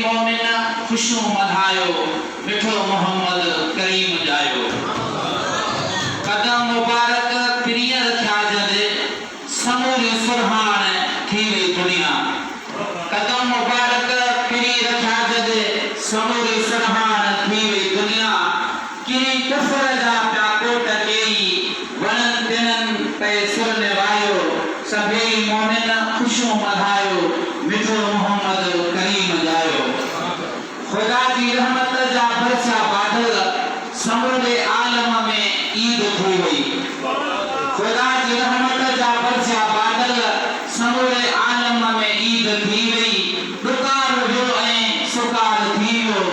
मोमिन खुशू मल्हायो मिठो मोहम्मद करीम जायो कदम मुबारक प्रिय रखा जदे समूरे सुरहान थी वे दुनिया कदम मुबारक प्रिय रखा जदे समूरे सुरहान थी वे दुनिया किरी कुफर जा प्याकोट केई वणन तिनन पे सुर निवायो सभई मोमिन खुशू मल्हायो मिठो मोहम्मद करीम जायो खुदा की रहमत जा बरसा बादल समूरे आलम में ईद थी वई खुदा की रहमत जा बरसा बादल समूरे आलम में ईद थी वई दुकार जो ऐ सुकार थी वो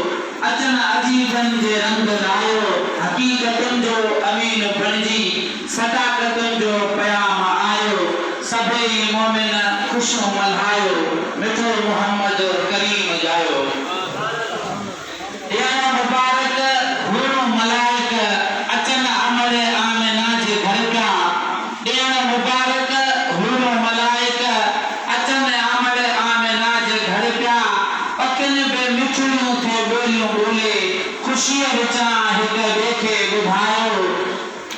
अचन अजीबन जे रंग लायो हकीकतन जो अमीन बणजी सदाकतन जो प्याम आयो सभई मोमिन खुशो मल्हायो मिठो मोहम्मद करीम जायो या मुबारक हुनो मलाइक अचन अमर आमिना जे घर का या मुबारक हुनो मलाइक अचन अमर आमिना जे घर का पकन बे मिठड़ियों थे बोलियों बोले खुशी विचा हिक देखे बुधायो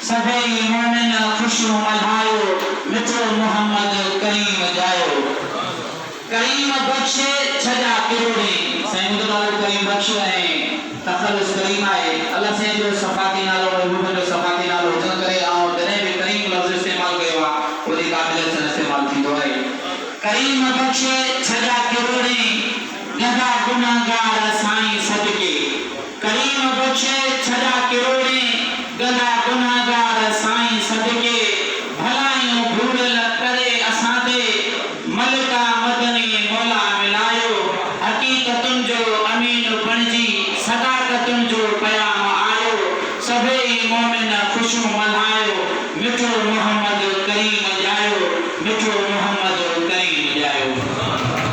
सभई मोमिन खुशो मल्हायो मिठो मोहम्मद करीम जायो करीम बख्शे छजा किरोड़े साईं जो नालो करीम बख्श है तखल्लुस करीम है अल्लाह से जो सफाती नालो महबूब जो सफाती नालो हुजण करे आओ जने भी करीम लफ्ज इस्तेमाल कयो आ ओदी काबिलियत से इस्तेमाल थींदो है करीम बख्शे छजा किरोड़े गदा गुनाहगार साईं सदके करीम बख्शे छजा किरोड़े गदा गुनाहगार साईं